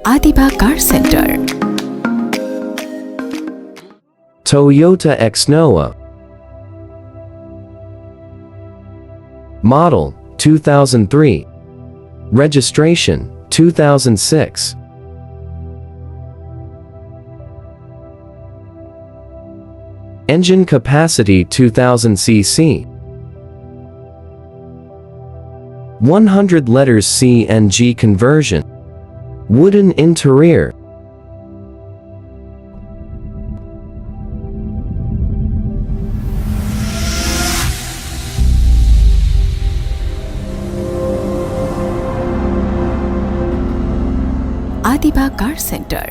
Adiba Car Center. Toyota X-Noah. Model 2003. Registration 2006. Engine capacity 2000 cc. 100 letters CNG conversion. Wooden interior. Adiba Car Center.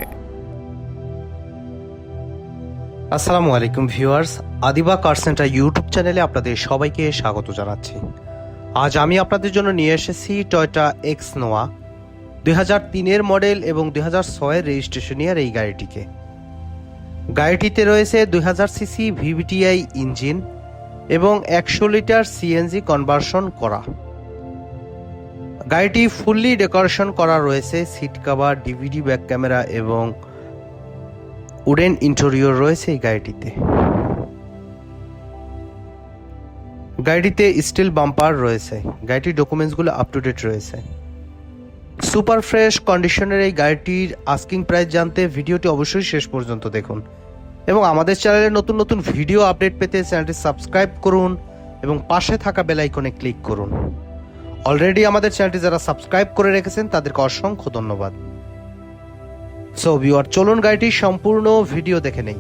আসসালামু আলাইকুম viewers, Adiba কার centre YouTube চ্যানেলে আপনাদের সবাইকে স্বাগত জানাচ্ছি। আজ আমি আপনাদের জন্য নিয়ে এসেছি টয়োটা এক্স নোয়া 2003-এর মডেল এবং 2006-এর রেজিস্ট্রেশনের এই গাড়িটিকে। গাড়িটিতে রয়েছে 2000 সিসি ভিভিটিআই ইঞ্জিন এবং 100 লিটার সিএনজি কনভার্সন করা। গাড়িটি ফুললি ডেকোরেশন করা রয়েছে, seat cover, DVD back camera এবং উডেন ইন্টেরিয়র রয়েছে এই গাড়িটিতে। গাড়িটিতে স্টিল বাম্পার রয়েছে। গাড়িটির ডকুমেন্টসগুলো আপ টু ডেট রয়েছে। সুপার ফ্রেশ কন্ডিশনের এই গাড়িটির আস্কিং প্রাইস জানতে ভিডিওটি অবশ্যই শেষ পর্যন্ত দেখুন এবং আমাদের চ্যানেলে নতুন নতুন ভিডিও আপডেট পেতে চ্যানেলটি সাবস্ক্রাইব করুন এবং পাশে থাকা বেল আইকনে ক্লিক করুন। অলরেডি আমাদের চ্যানেলটি যারা সাবস্ক্রাইব করে রেখেছেন তাদেরকে অসংখ্য ধন্যবাদ। সো ভিউয়ার, চলুন গাড়িটির সম্পূর্ণ ভিডিও দেখে নেই।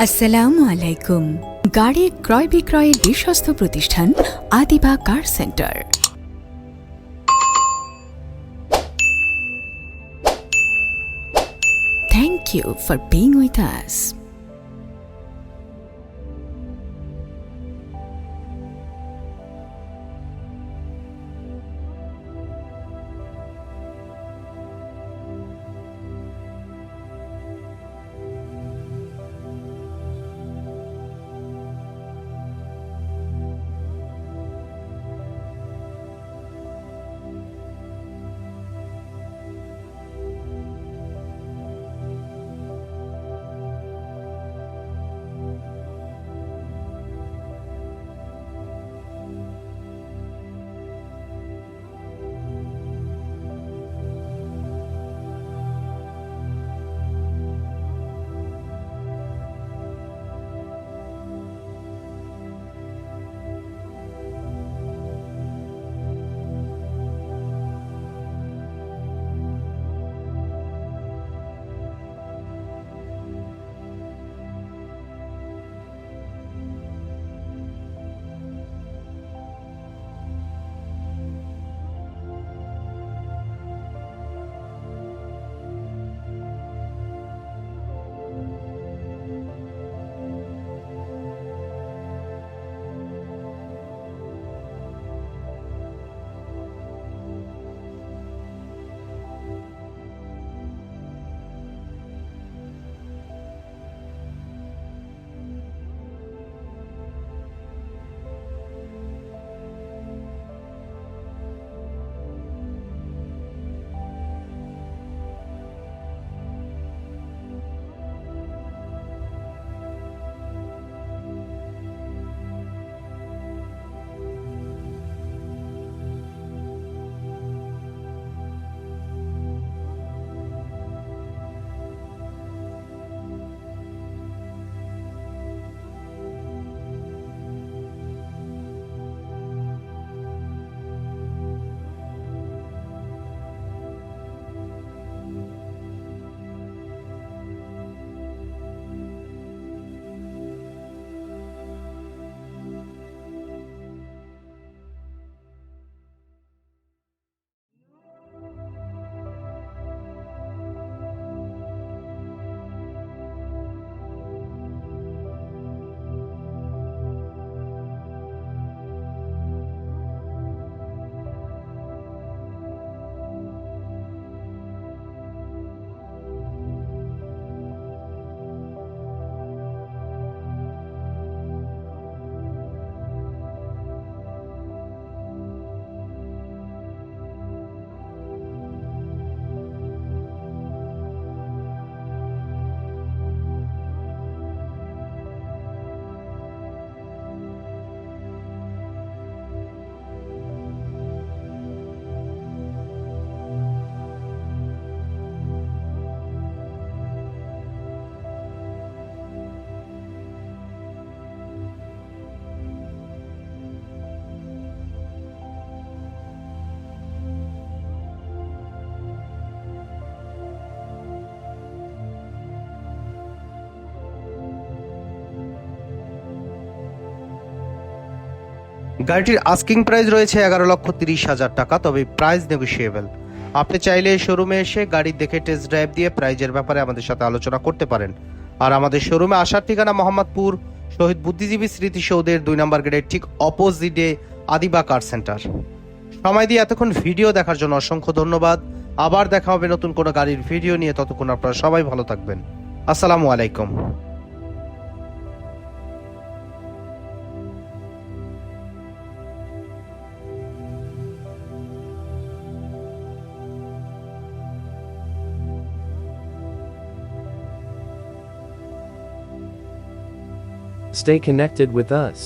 আসসালামু আলাইকুম। গাড়ি ক্রয় বিক্রয়ের বিশ্বস্ত প্রতিষ্ঠান আদিবা কার centre. Thank you for being with us. গাড়িটির আস্কিং প্রাইস রয়েছে 11,30,000 টাকা, তবে প্রাইস নেগোশিয়েবল। আপনি চাইলে শোরুমে এসে গাড়ি দেখে টেস্ট ড্রাইভ দিয়ে প্রাইজের ব্যাপারে আমাদের সাথে আলোচনা করতে পারেন। আর আমাদের শোরুমে আসার ঠিকানা মোহাম্মদপুর শহীদ বুদ্ধিজীবী স্মৃতিসৌধের 2 নম্বর গেটের ঠিক অপোজিটে আদিবা কার সেন্টার। সময় দিয়ে এতক্ষণ ভিডিও দেখার জন্য অসংখ্য ধন্যবাদ। আবার দেখা হবে নতুন কোনো গাড়ির ভিডিও নিয়ে। ততক্ষণ আপনারা সবাই ভালো থাকবেন। আসসালামু আলাইকুম। Stay connected with us.